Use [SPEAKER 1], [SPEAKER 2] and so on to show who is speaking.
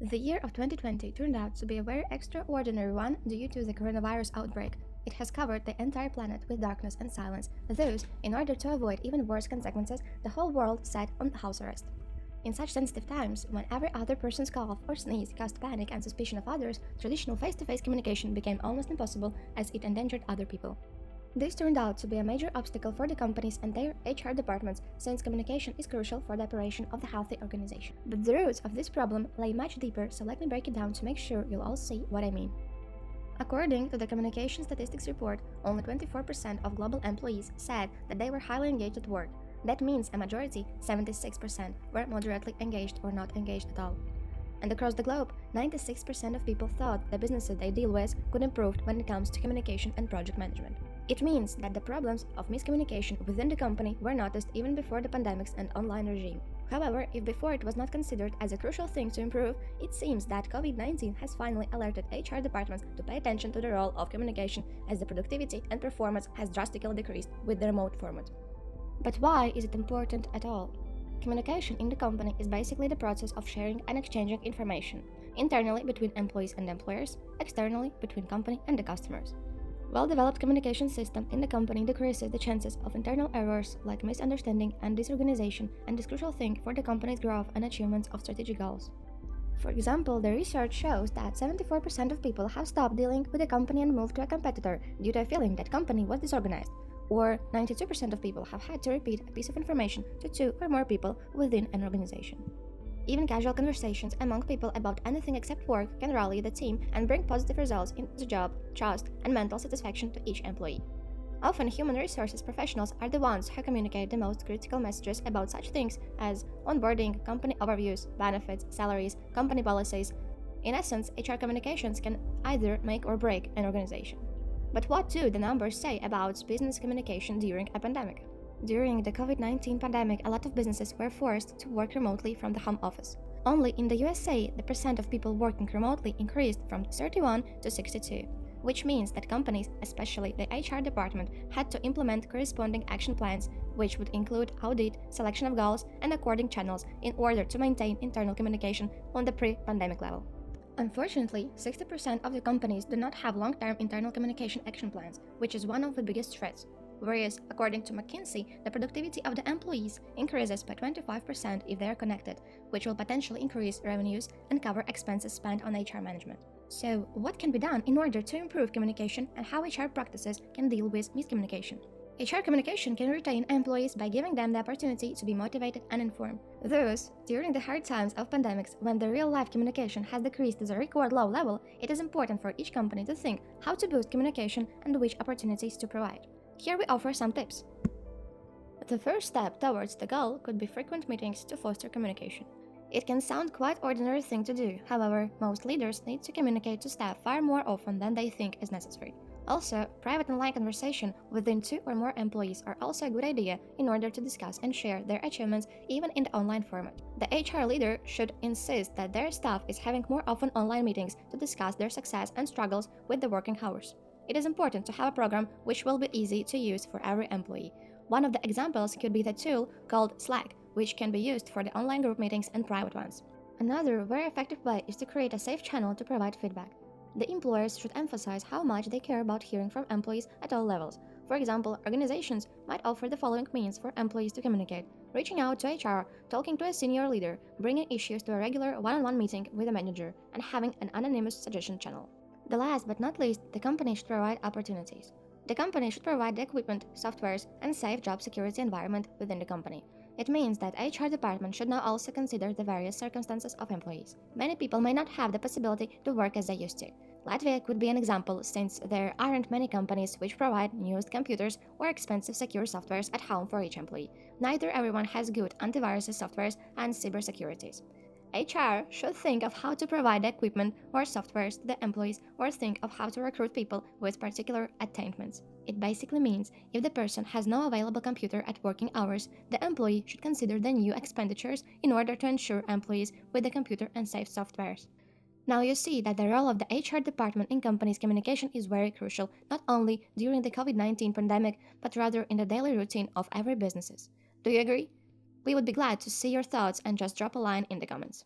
[SPEAKER 1] The year of 2020 turned out to be a very extraordinary one due to the coronavirus outbreak. It has covered the entire planet with darkness and silence. Thus, in order to avoid even worse consequences, the whole world sat on house arrest. In such sensitive times, when every other person's cough or sneeze caused panic and suspicion of others, traditional face-to-face communication became almost impossible as it endangered other people. This turned out to be a major obstacle for the companies and their HR departments, since communication is crucial for the operation of the healthy organization. But the roots of this problem lay much deeper, so let me break it down to make sure you'll all see what I mean. According to the Communication Statistics Report, only 24% of global employees said that they were highly engaged at work. That means a majority, 76%, were moderately engaged or not engaged at all. And across the globe, 96% of people thought the businesses they deal with could improve when it comes to communication and project management. It means that the problems of miscommunication within the company were noticed even before the pandemics and online regime. However, if before it was not considered as a crucial thing to improve, it seems that COVID-19 has finally alerted HR departments to pay attention to the role of communication, as the productivity and performance has drastically decreased with the remote format. But why is it important at all? Communication in the company is basically the process of sharing and exchanging information, internally between employees and employers, externally between company and the customers. Well-developed communication system in the company decreases the chances of internal errors like misunderstanding and disorganization, and is crucial thing for the company's growth and achievements of strategic goals. For example, the research shows that 74% of people have stopped dealing with a company and moved to a competitor due to a feeling that company was disorganized, or 92% of people have had to repeat a piece of information to two or more people within an organization. Even casual conversations among people about anything except work can rally the team and bring positive results in the job, trust, and mental satisfaction to each employee. Often, human resources professionals are the ones who communicate the most critical messages about such things as onboarding, company overviews, benefits, salaries, company policies. In essence, HR communications can either make or break an organization. But what do the numbers say about business communication during a pandemic? During the COVID-19 pandemic, a lot of businesses were forced to work remotely from the home office. Only in the USA, the percent of people working remotely increased from 31 to 62, which means that companies, especially the HR department, had to implement corresponding action plans, which would include audit, selection of goals, and according channels in order to maintain internal communication on the pre-pandemic level. Unfortunately, 60% of the companies do not have long-term internal communication action plans, which is one of the biggest threats. Whereas, according to McKinsey, the productivity of the employees increases by 25% if they are connected, which will potentially increase revenues and cover expenses spent on HR management. So, what can be done in order to improve communication, and how HR practices can deal with miscommunication? HR communication can retain employees by giving them the opportunity to be motivated and informed. Thus, during the hard times of pandemics, when the real-life communication has decreased to a record low level, it is important for each company to think how to boost communication and which opportunities to provide. Here we offer some tips. The first step towards the goal could be frequent meetings to foster communication. It can sound quite ordinary thing to do, however, most leaders need to communicate to staff far more often than they think is necessary. Also, private online conversation within 2 or more employees are also a good idea in order to discuss and share their achievements even in the online format. The HR leader should insist that their staff is having more often online meetings to discuss their success and struggles with the working hours. It is important to have a program which will be easy to use for every employee. One of the examples could be the tool called Slack, which can be used for the online group meetings and private ones. Another very effective way is to create a safe channel to provide feedback. The employers should emphasize how much they care about hearing from employees at all levels. For example, organizations might offer the following means for employees to communicate: reaching out to HR, talking to a senior leader, bringing issues to a regular one-on-one meeting with a manager, and having an anonymous suggestion channel. The last but not least, the company should provide opportunities. The company should provide the equipment, softwares, and safe job security environment within the company. It means that HR department should now also consider the various circumstances of employees. Many people may not have the possibility to work as they used to. Latvia could be an example, since there aren't many companies which provide used computers or expensive secure softwares at home for each employee. Neither everyone has good antivirus softwares and cybersecurities. HR should think of how to provide equipment or softwares to the employees, or think of how to recruit people with particular attainments. It basically means if the person has no available computer at working hours, the employee should consider the new expenditures in order to ensure employees with the computer and safe softwares. Now you see that the role of the HR department in companies' communication is very crucial, not only during the COVID-19 pandemic, but rather in the daily routine of every businesses. Do you agree? We would be glad to see your thoughts, and just drop a line in the comments.